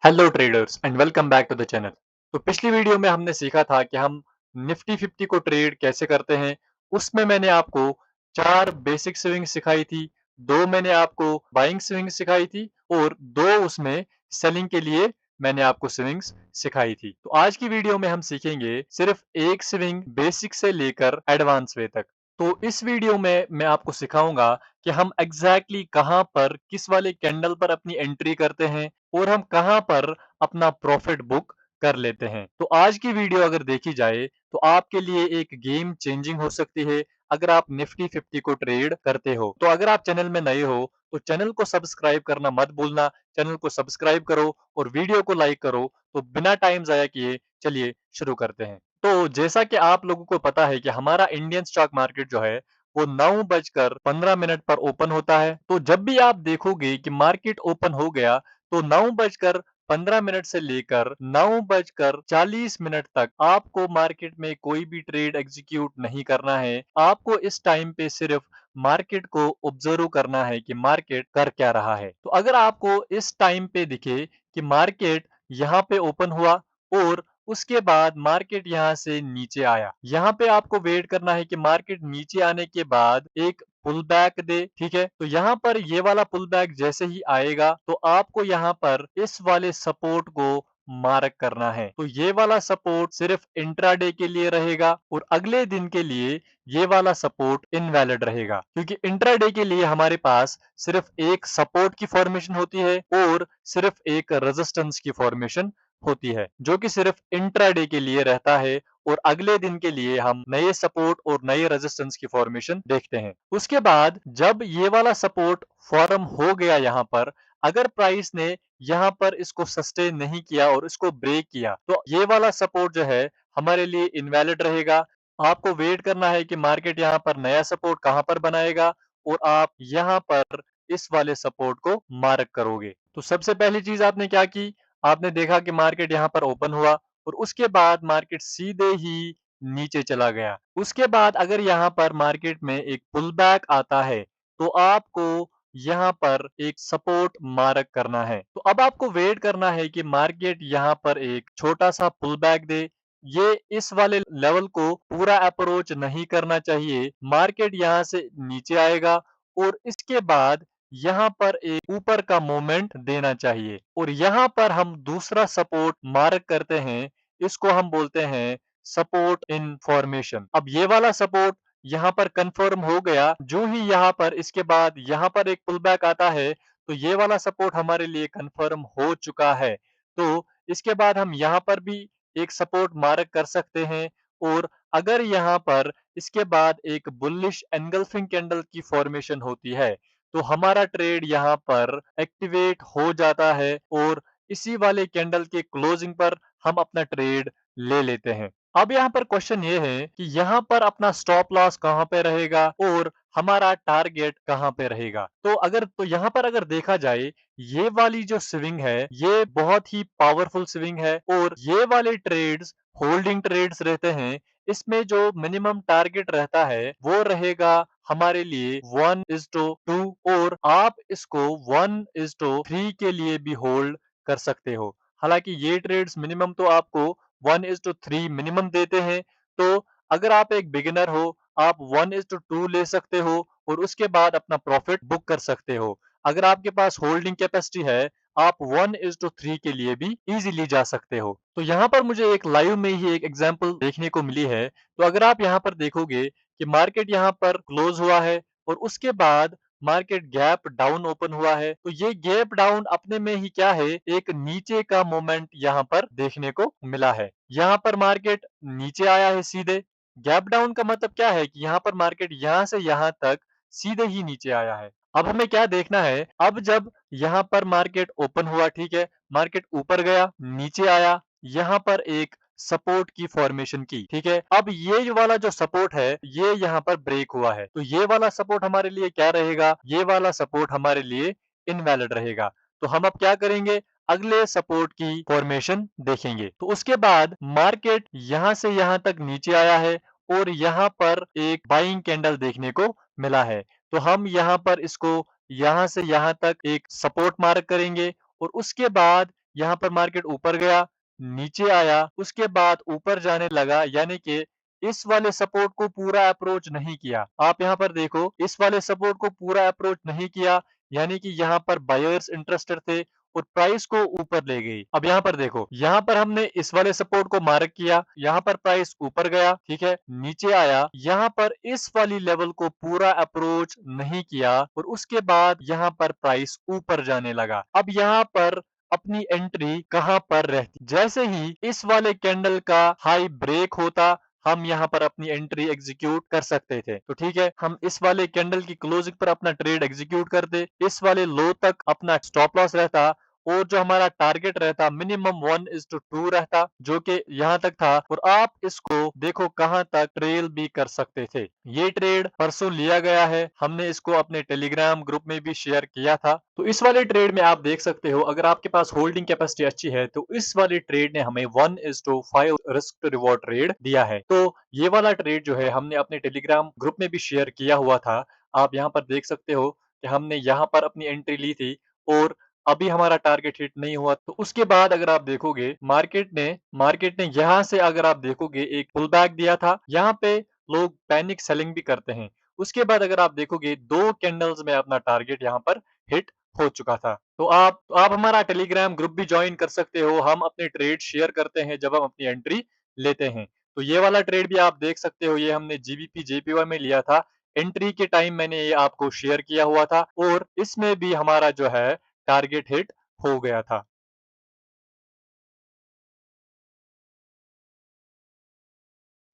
Hello traders and welcome back to the channel. तो पिछली video में हमने सीखा था कि हम निफ्टी 50 को ट्रेड कैसे करते हैं। उसमें मैंने आपको 4 बेसिक स्विंग सिखाई थी, 2 मैंने आपको बाइंग स्विंग सिखाई थी और 2 उसमें सेलिंग के लिए मैंने आपको स्विंग्स सिखाई थी। तो आज की वीडियो में हम सीखेंगे सिर्फ एक स्विंग बेसिक से लेकर एडवांस वे तक। तो इस वीडियो में मैं आपको सिखाऊंगा कि हम एग्जैक्टली कहां पर किस वाले कैंडल पर अपनी एंट्री करते हैं और हम कहां पर अपना प्रॉफिट बुक कर लेते हैं। तो आज की वीडियो अगर देखी जाए तो आपके लिए एक गेम चेंजिंग हो सकती है अगर आप निफ्टी 50 को ट्रेड करते हो। तो अगर आप चैनल में नए हो तो चैनल को सब्सक्राइब करना मत भूलना। चैनल को सब्सक्राइब करो और वीडियो को लाइक करो। तो बिना टाइम जाया किए चलिए शुरू करते हैं। तो जैसा कि आप लोगों को पता है कि हमारा इंडियन स्टॉक मार्केट जो है वो 9:15 पर ओपन होता है। तो जब भी आप देखोगे कि मार्केट ओपन हो गया तो 9:15 से लेकर 9:40 तक आपको मार्केट में कोई भी ट्रेड एग्जीक्यूट नहीं करना है। आपको इस टाइम पे सिर्फ मार्केट को ऑब्जर्व करना है कि मार्केट कर क्या रहा है। तो अगर आपको इस टाइम पे दिखे कि मार्केट यहाँ पे ओपन हुआ और उसके बाद मार्केट यहाँ से नीचे आया, यहाँ पे आपको वेट करना है कि मार्केट नीचे आने के बाद एक पुल बैक दे। ठीक है, तो यहाँ पर ये वाला पुल बैक जैसे ही आएगा तो आपको यहाँ पर इस वाले सपोर्ट को मार्क करना है। तो ये वाला सपोर्ट सिर्फ इंट्राडे के लिए रहेगा और अगले दिन के लिए ये वाला सपोर्ट इनवैलिड रहेगा, क्योंकि इंट्राडे के लिए हमारे पास सिर्फ एक सपोर्ट की फॉर्मेशन होती है और सिर्फ एक रेजिस्टेंस की फॉर्मेशन होती है, जो कि सिर्फ इंट्राडे के लिए रहता है और अगले दिन के लिए हम नए सपोर्ट और नए रेजिस्टेंस की फॉर्मेशन देखते हैं। उसके बाद जब ये वाला सपोर्ट फॉर्म हो गया यहाँ पर, अगर प्राइस ने यहाँ पर इसको सस्टेन नहीं किया और इसको ब्रेक किया तो ये वाला सपोर्ट जो है हमारे लिए इनवैलिड रहेगा। आपको वेट करना है कि मार्केट यहाँ पर नया सपोर्ट कहाँ पर बनाएगा और आप यहाँ पर इस वाले सपोर्ट को मार्क करोगे। तो सबसे पहली चीज आपने क्या की, आपने देखा कि मार्केट यहाँ पर ओपन हुआ और उसके बाद मार्केट सीधे ही नीचे चला गया। उसके बाद अगर यहाँ पर मार्केट में एक पुल बैक आता है तो आपको यहाँ पर एक सपोर्ट मार्क करना है। तो अब आपको वेट करना है कि मार्केट यहाँ पर एक छोटा सा पुल बैक दे। ये इस वाले लेवल को पूरा अप्रोच नहीं करना चाहिए। मार्केट यहाँ से नीचे आएगा और इसके बाद यहाँ पर एक ऊपर का मोमेंट देना चाहिए और यहाँ पर हम दूसरा सपोर्ट मार्क करते हैं। इसको हम बोलते हैं सपोर्ट इन फॉर्मेशन। अब ये वाला सपोर्ट यहाँ पर कंफर्म हो गया। जो ही यहाँ पर इसके बाद यहाँ पर एक पुल बैक आता है तो ये वाला सपोर्ट हमारे लिए कंफर्म हो चुका है। तो इसके बाद हम यहाँ पर भी एक सपोर्ट मार्क कर सकते हैं और अगर यहाँ पर इसके बाद एक बुलिश एनगल्फिंग कैंडल की फॉर्मेशन होती है तो हमारा ट्रेड यहाँ पर एक्टिवेट हो जाता है और इसी वाले कैंडल के क्लोजिंग पर हम अपना ट्रेड ले लेते हैं। अब यहाँ पर क्वेश्चन ये है कि यहाँ पर अपना स्टॉप लॉस कहाँ पे रहेगा और हमारा टारगेट कहाँ पे रहेगा। तो यहाँ पर अगर देखा जाए ये वाली जो स्विंग है ये बहुत ही पावरफुल स्विंग है और ये वाले ट्रेड्स होल्डिंग ट्रेड्स रहते हैं। इसमें जो मिनिमम टारगेट रहता है वो रहेगा हमारे लिए 1:2 और आप इसको 1:3 के लिए भी होल्ड कर सकते हो। हालांकि ये ट्रेड्स मिनिमम तो आपको 1:3 मिनिमम देते हैं। तो अगर आप एक बिगिनर हो आप 1:2 ले सकते हो और उसके बाद अपना प्रॉफिट बुक कर सकते हो। अगर आपके पास होल्डिंग कैपेसिटी है आप 1:3 के लिए भी इजीली जा सकते हो। तो यहाँ पर मुझे एक लाइव में ही एक एग्जांपल देखने को मिली है। तो अगर आप यहाँ पर देखोगे कि मार्केट यहाँ पर क्लोज हुआ है और उसके बाद मार्केट गैप डाउन ओपन हुआ है, तो ये गैप डाउन अपने में ही क्या है, एक नीचे का मोमेंट यहाँ पर देखने को मिला है। यहाँ पर मार्केट नीचे आया है सीधे। गैप डाउन का मतलब क्या है कि यहाँ पर मार्केट यहाँ से यहाँ तक सीधे ही नीचे आया है। अब हमें क्या देखना है, अब जब यहाँ पर मार्केट ओपन हुआ, ठीक है, मार्केट ऊपर गया, नीचे आया, यहाँ पर एक सपोर्ट की फॉर्मेशन की, ठीक है। अब ये वाला जो सपोर्ट है ये यहाँ पर ब्रेक हुआ है तो ये वाला सपोर्ट हमारे लिए क्या रहेगा, ये वाला सपोर्ट हमारे लिए इनवैलिड रहेगा। तो हम अब क्या करेंगे, अगले सपोर्ट की फॉर्मेशन देखेंगे। तो उसके बाद मार्केट यहाँ से यहाँ तक नीचे आया है और यहाँ पर एक बाइंग कैंडल देखने को मिला है। तो हम यहाँ पर इसको यहाँ से यहाँ तक एक सपोर्ट मार्क करेंगे और उसके बाद यहाँ पर मार्केट ऊपर गया, नीचे आया, उसके बाद ऊपर जाने लगा, यानी कि इस वाले सपोर्ट को पूरा अप्रोच नहीं किया। आप यहाँ पर देखो, इस वाले सपोर्ट को पूरा अप्रोच नहीं किया, यानी कि यहाँ पर बायर्स इंटरेस्टेड थे और प्राइस को ऊपर ले गई। अब यहाँ पर देखो, यहाँ पर हमने इस वाले सपोर्ट को मार्क किया, यहाँ पर प्राइस ऊपर गया, ठीक है, नीचे आया, यहाँ पर इस वाली लेवल को पूरा अप्रोच नहीं किया और उसके बाद यहाँ पर प्राइस ऊपर जाने लगा। अब यहाँ पर अपनी एंट्री कहां पर रहती? जैसे ही इस वाले कैंडल का हाई ब्रेक होता, हम यहाँ पर अपनी एंट्री एग्जीक्यूट कर सकते थे। तो ठीक है, हम इस वाले कैंडल की क्लोजिंग पर अपना ट्रेड एग्जीक्यूट करते, इस वाले लो तक अपना स्टॉप लॉस रहता और जो हमारा टारगेट रहता मिनिमम 1:2 रहता, जो कि यहाँ तक था और आप इसको देखो कहां तक ट्रेल भी कर सकते थे। ये ट्रेड परसों लिया गया है, हमने इसको अपने टेलीग्राम ग्रुप में भी शेयर किया था। तो इस वाले ट्रेड में आप देख सकते हो, अगर आपके पास होल्डिंग कैपेसिटी अच्छी है तो इस वाले ट्रेड ने हमें 1:5 रिस्क टू रिवॉर्ड ट्रेड दिया है। तो ये वाला ट्रेड जो है हमने अपने टेलीग्राम ग्रुप में भी शेयर किया हुआ था। आप यहाँ पर देख सकते हो कि हमने यहाँ पर अपनी एंट्री ली थी और अभी हमारा टारगेट हिट नहीं हुआ। तो उसके बाद अगर आप देखोगे, मार्केट ने यहाँ से अगर आप देखोगे एक पुल बैक दिया था, यहाँ पे लोग पैनिक सेलिंग भी करते हैं। उसके बाद अगर आप देखोगे 2 कैंडल्स में अपना टारगेट यहाँ पर हिट हो चुका था। तो आप हमारा टेलीग्राम ग्रुप भी ज्वाइन कर सकते हो। हम अपने ट्रेड शेयर करते हैं जब हम अपनी एंट्री लेते हैं। तो ये वाला ट्रेड भी आप देख सकते हो, ये हमने जीबीपी जेपीवाई में लिया था। एंट्री के टाइम मैंने ये आपको शेयर किया हुआ था और इसमें भी हमारा जो है टारगेट हिट हो गया था।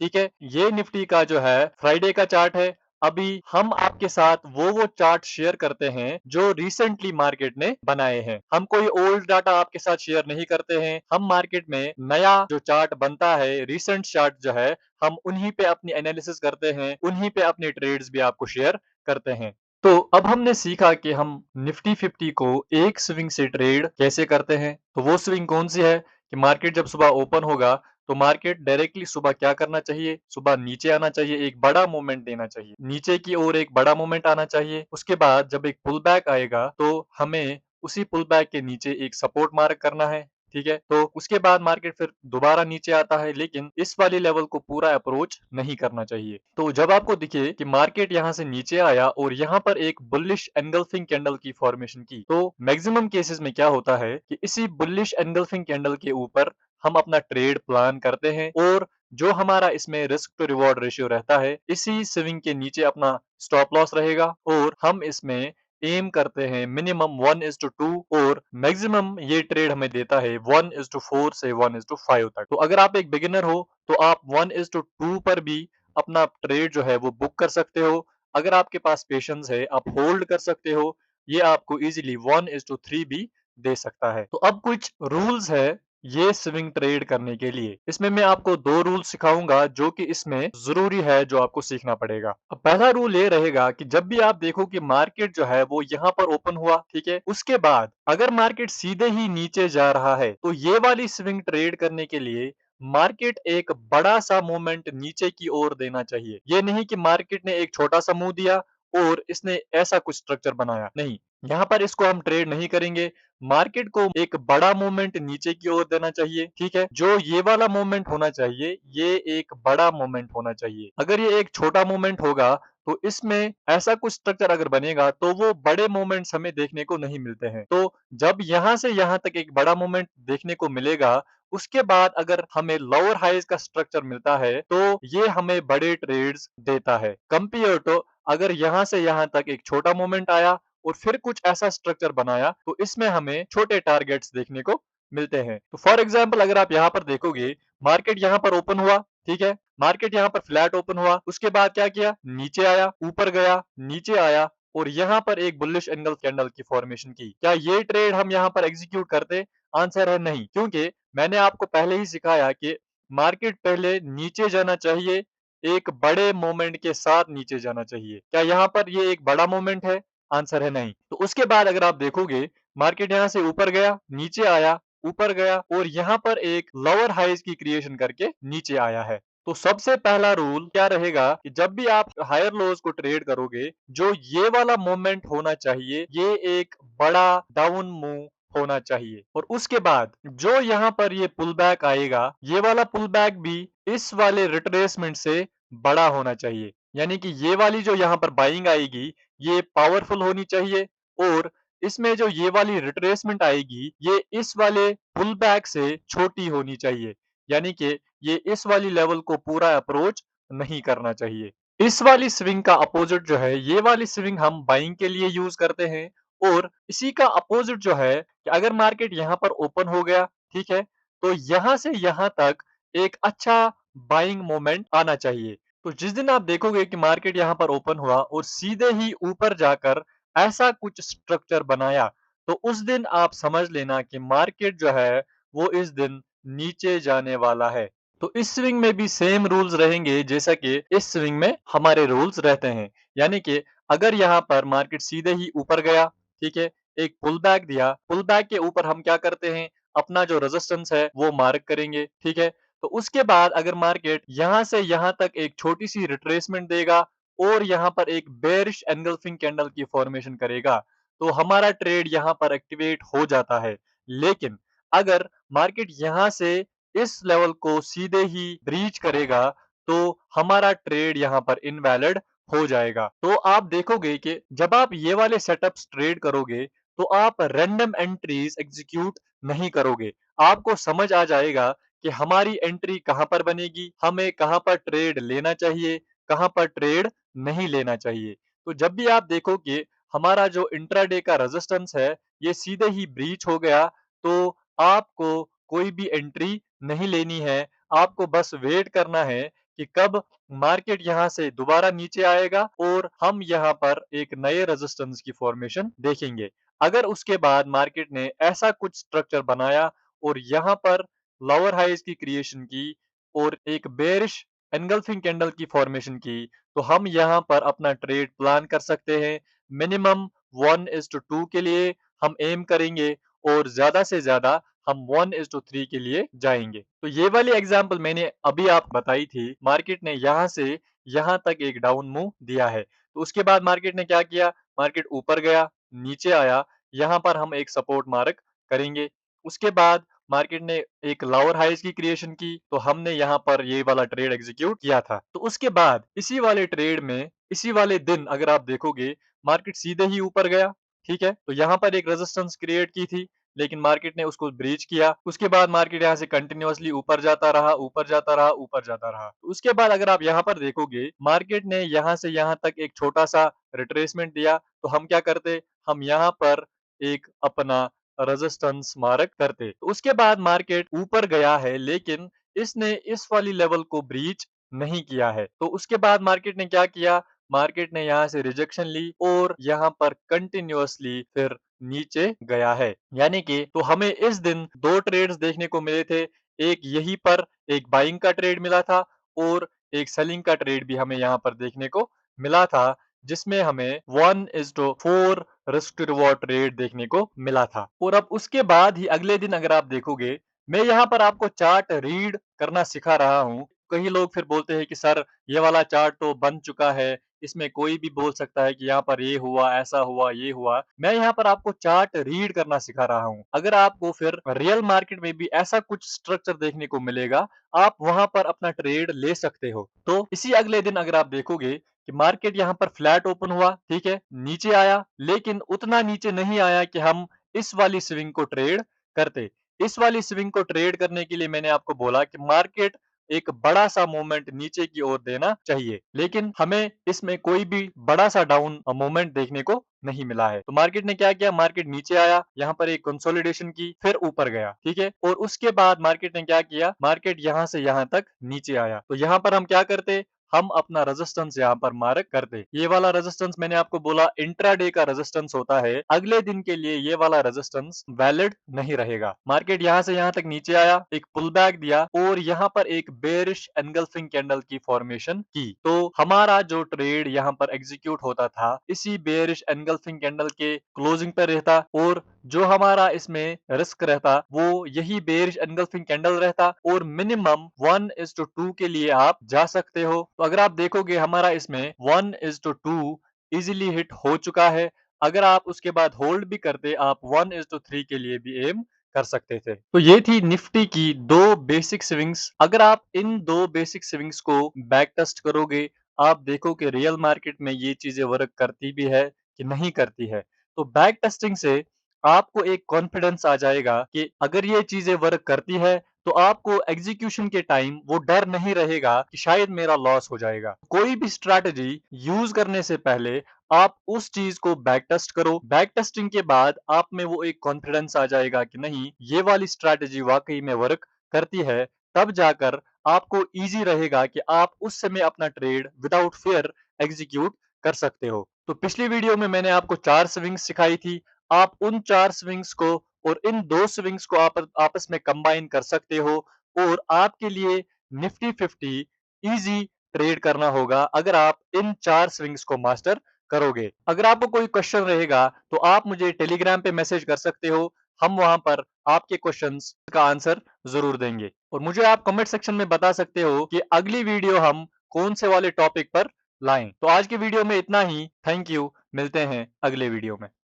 ठीक है, ये निफ्टी का जो है फ्राइडे का चार्ट है। अभी हम आपके साथ वो चार्ट शेयर करते हैं जो रिसेंटली मार्केट ने बनाए हैं। हम कोई ओल्ड डाटा आपके साथ शेयर नहीं करते हैं। हम मार्केट में नया जो चार्ट बनता है, रिसेंट चार्ट जो है, हम उन्हीं पे अपनी एनालिसिस करते हैं, उन्हीं पे अपने ट्रेड्स भी आपको शेयर करते हैं। तो अब हमने सीखा कि हम निफ्टी 50 को एक स्विंग से ट्रेड कैसे करते हैं। तो वो स्विंग कौन सी है कि मार्केट जब सुबह ओपन होगा तो मार्केट डायरेक्टली सुबह क्या करना चाहिए? सुबह नीचे आना चाहिए, एक बड़ा मूवमेंट देना चाहिए। नीचे की ओर एक बड़ा मूवमेंट आना चाहिए। उसके बाद जब एक पुल बैक आएगा तो हमें उसी पुल बैक के नीचे एक सपोर्ट मार्क करना है। ठीक है? तो उसके बाद मार्केट फिर दोबारा नीचे आता है, लेकिन इस वाली लेवल को पूरा अप्रोच नहीं करना चाहिए। तो जब आपको दिखे कि मार्केट यहाँ से नीचे आया और यहाँ पर एक बुलिश एंगल्फिंग कैंडल की फॉर्मेशन की, तो मैक्सिमम केसेस में क्या होता है कि इसी बुलिश एंगल्फिंग कैंडल के ऊपर हम अपना ट्रेड प्लान करते हैं और जो हमारा इसमें रिस्क टू रिवॉर्ड रेशियो रहता है, इसी स्विंग के नीचे अपना स्टॉप लॉस रहेगा और हम इसमें एम करते हैं मिनिमम 1:2 और मैक्सिमम ये ट्रेड हमें देता है 1:4 से 1:5 तक। तो अगर आप एक बिगिनर हो तो आप 1:2 पर भी अपना ट्रेड जो है वो बुक कर सकते हो। अगर आपके पास पेशेंस है, आप होल्ड कर सकते हो। ये आपको इजीली 1:3 भी दे सकता है। तो अब कुछ रूल्स है ये स्विंग ट्रेड करने के लिए। इसमें मैं आपको 2 रूल सिखाऊंगा जो कि इसमें ज़रूरी है, जो आपको सीखना पड़ेगा। अब पहला रूल ये रहेगा कि जब भी आप देखो कि मार्केट जो है वो यहाँ पर ओपन हुआ, ठीक है? उसके बाद अगर मार्केट सीधे ही नीचे जा रहा है, तो ये वाली स्विंग ट्रेड करने के लिए मार्केट एक बड़ा-सा मूवमेंट नीचे की ओर देना चाहिए। ये नहीं कि मार्केट ने एक छोटा-सा मूव दिया और इसने ऐसा कुछ स्ट्रक्चर बनाया, नहीं। यहाँ पर इसको हम ट्रेड नहीं करेंगे। मार्केट को एक बड़ा मूवमेंट नीचे की ओर देना चाहिए, ठीक है? जो ये वाला मूवमेंट होना चाहिए, ये एक बड़ा मूवमेंट होना चाहिए। अगर ये एक छोटा मूवमेंट होगा, तो इसमें ऐसा कुछ स्ट्रक्चर अगर बनेगा, तो वो बड़े मूवमेंट्स हमें देखने को नहीं मिलते हैं। तो जब यहाँ से यहाँ तक एक बड़ा मूवमेंट देखने को मिलेगा, उसके बाद अगर हमें लोअर हाईज़ का स्ट्रक्चर मिलता है, तो ये हमें बड़े ट्रेड्स देता है। कंपेयर टू अगर यहाँ से यहाँ तक एक छोटा मूवमेंट आया और फिर कुछ ऐसा स्ट्रक्चर बनाया, तो इसमें हमें छोटे टारगेट्स देखने को मिलते हैं। तो फॉर एग्जांपल अगर आप यहाँ पर देखोगे, मार्केट यहाँ पर ओपन हुआ, ठीक है? मार्केट यहाँ पर फ्लैट ओपन हुआ, उसके बाद क्या किया? नीचे आया, ऊपर गया, नीचे आया और यहाँ पर एक बुलिश एंगल कैंडल की फॉर्मेशन की। क्या ये ट्रेड हम यहाँ पर एग्जीक्यूट करते? आंसर है नहीं, क्योंकि मैंने आपको पहले ही सिखाया कि मार्केट पहले नीचे जाना चाहिए, एक बड़े मोमेंट के साथ नीचे जाना चाहिए। क्या यहाँ पर ये एक बड़ा मोमेंट है? आंसर है नहीं। तो उसके बाद अगर आप देखोगे, मार्केट यहाँ से ऊपर गया, नीचे आया, ऊपर गया और यहाँ पर एक लोअर हाईज की क्रिएशन करके नीचे आया है। तो सबसे पहला रूल क्या रहेगा कि जब भी आप हायर लोज को ट्रेड करोगे, जो ये वाला मोमेंट होना चाहिए, ये एक बड़ा डाउन मूव होना चाहिए। और उसके बाद जो यहाँ पर ये पुल बैक आएगा, ये वाला पुल बैक भी इस वाले रिट्रेसमेंट से बड़ा होना चाहिए। यानी कि ये वाली जो यहाँ पर बाइंग आएगी, ये पावरफुल होनी चाहिए और इसमें जो ये वाली रिट्रेसमेंट आएगी, ये इस वाले पुल बैक से छोटी होनी चाहिए। यानी कि ये इस वाली लेवल को पूरा अप्रोच नहीं करना चाहिए। इस वाली स्विंग का अपोजिट जो है, ये वाली स्विंग हम बाइंग के लिए यूज करते हैं और इसी का अपोजिट जो है कि अगर मार्केट यहाँ पर ओपन हो गया, ठीक है, तो यहाँ से यहाँ तक एक अच्छा बाइंग मोमेंट आना चाहिए। तो जिस दिन आप देखोगे कि मार्केट यहाँ पर ओपन हुआ और सीधे ही ऊपर जाकर ऐसा कुछ स्ट्रक्चर बनाया, तो उस दिन आप समझ लेना कि मार्केट जो है वो इस दिन नीचे जाने वाला है। तो इस स्विंग में भी सेम रूल्स रहेंगे जैसा कि इस स्विंग में हमारे रूल्स रहते हैं। यानी कि अगर यहाँ पर मार्केट सीधे ही ऊपर गया, ठीक है, एक पुल बैक दिया, पुल बैक के ऊपर हम क्या करते हैं, अपना जो रेजिस्टेंस है वो मार्क करेंगे, ठीक है। तो उसके बाद अगर मार्केट यहाँ से यहाँ तक एक छोटी सी रिट्रेसमेंट देगा और यहाँ पर एक बेरिश एंगल्फिंग कैंडल की फॉर्मेशन करेगा, तो हमारा ट्रेड यहाँ पर एक्टिवेट हो जाता है। लेकिन अगर मार्केट यहाँ से इस लेवल को सीधे ही ब्रीच करेगा, तो हमारा ट्रेड यहाँ पर इनवैलिड हो जाएगा। तो आप देखोगे कि जब आप ये वाले सेटअप्स ट्रेड करोगे, तो आप रैंडम एंट्रीज एग्जीक्यूट नहीं करोगे। आपको समझ आ जाएगा कि हमारी एंट्री कहाँ पर बनेगी, हमें कहाँ पर ट्रेड लेना चाहिए, कहाँ पर ट्रेड नहीं लेना चाहिए। तो जब भी आप देखो कि हमारा जो इंट्राडे का रेजिस्टेंस है, ये सीधे ही ब्रीच हो गया, तो आपको कोई भी एंट्री नहीं लेनी है। आपको बस वेट करना है कि कब मार्केट यहाँ से दोबारा नीचे आएगा और हम यहाँ पर एक नए रेजिस्टेंस की फॉर्मेशन देखेंगे। अगर उसके बाद मार्केट ने ऐसा कुछ स्ट्रक्चर बनाया और यहाँ पर लोअर हाईज की क्रिएशन की और एक बेरिश एनगल्फिंग कैंडल की फॉर्मेशन की, तो हम यहाँ पर अपना ट्रेड प्लान कर सकते हैं। मिनिमम 1:2 के लिए हम एम करेंगे और ज्यादा से ज्यादा हम 1:3 के लिए जाएंगे। तो ये वाली एग्जांपल मैंने अभी आप बताई थी, मार्केट ने यहाँ से यहाँ तक एक डाउन मूव दिया है। तो उसके बाद मार्केट ने क्या किया, मार्केट ऊपर गया, नीचे आया, यहाँ पर हम एक सपोर्ट मार्क करेंगे। उसके बाद मार्केट ने एक लोअर हाईज की क्रिएशन की, तो हमने यहाँ पर ये वाला ट्रेड एग्जीक्यूट किया था। तो उसके बाद इसी वाले ट्रेड में इसी वाले दिन अगर आप देखोगे, मार्केट सीधे ही ऊपर गया, ठीक है, तो यहाँ पर एक रेजिस्टेंस क्रिएट की थी, लेकिन मार्केट ने उसको ब्रीच किया। उसके बाद मार्केट यहाँ से कंटिन्यूअसली ऊपर जाता रहा, ऊपर जाता रहा, ऊपर जाता रहा। तो उसके बाद अगर आप यहाँ पर देखोगे, मार्केट ने यहाँ से यहाँ तक एक छोटा सा रिट्रेसमेंट दिया, तो हम क्या करते, हम यहाँ पर एक अपना रेजिस्टेंस मार्क करते। तो उसके बाद मार्केट ऊपर गया है, लेकिन इसने इस वाली लेवल को ब्रीच नहीं किया है। तो उसके बाद मार्केट ने क्या किया, मार्केट ने यहाँ से रिजेक्शन ली और यहाँ पर कंटिन्यूअसली फिर नीचे गया है। यानी कि तो हमें इस दिन दो ट्रेड्स देखने को मिले थे। एक यहीं पर एक बाइंग का ट्रेड मिला था और एक सेलिंग का ट्रेड भी हमें यहाँ पर देखने को मिला था, जिसमें हमें 1:4 रिस्क टू रिवॉर्ड ट्रेड देखने को मिला था। और अब उसके बाद ही अगले दिन अगर आप देखोगे, मैं यहाँ पर आपको चार्ट रीड करना सिखा रहा हूँ। कई लोग फिर बोलते हैं कि सर ये वाला चार्ट तो बन चुका है, इसमें कोई भी बोल सकता है कि यहाँ पर ये हुआ, ऐसा हुआ, ये हुआ। मैं यहाँ पर आपको चार्ट रीड करना सिखा रहा हूँ। अगर आपको फिर रियल मार्केट में भी ऐसा कुछ स्ट्रक्चर देखने को मिलेगा, आप वहां पर अपना ट्रेड ले सकते हो। तो इसी अगले दिन अगर आप देखोगे कि मार्केट यहाँ पर फ्लैट ओपन हुआ, ठीक है, नीचे आया, लेकिन उतना नीचे नहीं आया कि हम इस वाली स्विंग को ट्रेड करते। इस वाली स्विंग को ट्रेड करने के लिए मैंने आपको बोला कि मार्केट एक बड़ा सा मूवमेंट नीचे की ओर देना चाहिए, लेकिन हमें इसमें कोई भी बड़ा सा डाउन मूवमेंट देखने को नहीं मिला है। तो मार्केट ने क्या किया, मार्केट नीचे आया, यहाँ पर एक कंसोलिडेशन की, फिर ऊपर गया, ठीक है, और उसके बाद मार्केट ने क्या किया, मार्केट यहाँ से यहाँ तक नीचे आया। तो यहाँ पर हम क्या करते, हम अपना रेजिस्टेंस यहाँ पर मार्क करते। ये वाला रेजिस्टेंस मैंने आपको बोला इंट्राडे का रेजिस्टेंस होता है, अगले दिन के लिए ये वाला रेजिस्टेंस वैलिड नहीं रहेगा। मार्केट यहाँ से यहाँ तक नीचे आया, एक पुल बैक दिया और यहाँ पर एक बेरिश एनगल्फिंग कैंडल की फॉर्मेशन की। तो हमारा जो ट्रेड यहाँ पर एग्जीक्यूट होता था, इसी बेरिश एनगल्फिंग कैंडल के क्लोजिंग पर रहता और जो हमारा इसमें रिस्क रहता वो यही बेरिश एनगल्फिंग कैंडल रहता और मिनिमम 1:2 के लिए आप जा सकते हो। तो अगर आप देखोगे हमारा इसमें 1:2 इजीली हिट हो चुका है। अगर आप उसके बाद होल्ड भी करते, आप 1:3 के लिए भी एम कर सकते थे। तो ये थी निफ्टी की 2 बेसिक स्विंग्स। अगर आप इन 2 बेसिक स्विंग्स को बैक टेस्ट करोगे, आप देखो कि रियल मार्केट में ये चीज़ें वर्क करती भी है कि नहीं करती है। तो बैक टेस्टिंग से आपको एक कॉन्फिडेंस आ जाएगा कि अगर ये चीज़ें वर्क करती है, तो आपको एग्ज़ीक्यूशन के टाइम वो डर नहीं रहेगा कि शायद मेरा लॉस हो जाएगा। कोई भी स्ट्रैटेजी यूज़ करने से पहले आप उस चीज़ को बैक टेस्ट करो। बैक टेस्टिंग के बाद आप में वो एक कॉन्फिडेंस आ जाएगा कि नहीं, ये वाली स्ट्रैटेजी वाक़ई में वर्क करती है। तब जाकर आपको ईज़ी रहेगा कि आप उस समय अपना ट्रेड विदाउट फ़ियर एग्ज़ीक्यूट कर सकते हो। तो पिछली वीडियो में मैंने आपको 4 स्विंग्स सिखाई थी। आप उन 4 स्विंग्स को और इन 2 स्विंग्स को आप आपस में कंबाइन कर सकते हो और आपके लिए निफ्टी 50 ईज़ी ट्रेड करना होगा अगर आप इन 4 स्विंग्स को मास्टर करोगे। अगर आपको कोई क्वेश्चन रहेगा तो आप मुझे टेलीग्राम पे मैसेज कर सकते हो। हम वहाँ पर आपके क्वेश्चंस का आंसर ज़रूर देंगे। और मुझे आप कमेंट सेक्शन में बता सकते हो कि अगली वीडियो हम कौन से वाले टॉपिक पर लाएँ। तो आज की वीडियो में इतना ही। Thank you. मिलते हैं अगले वीडियो में।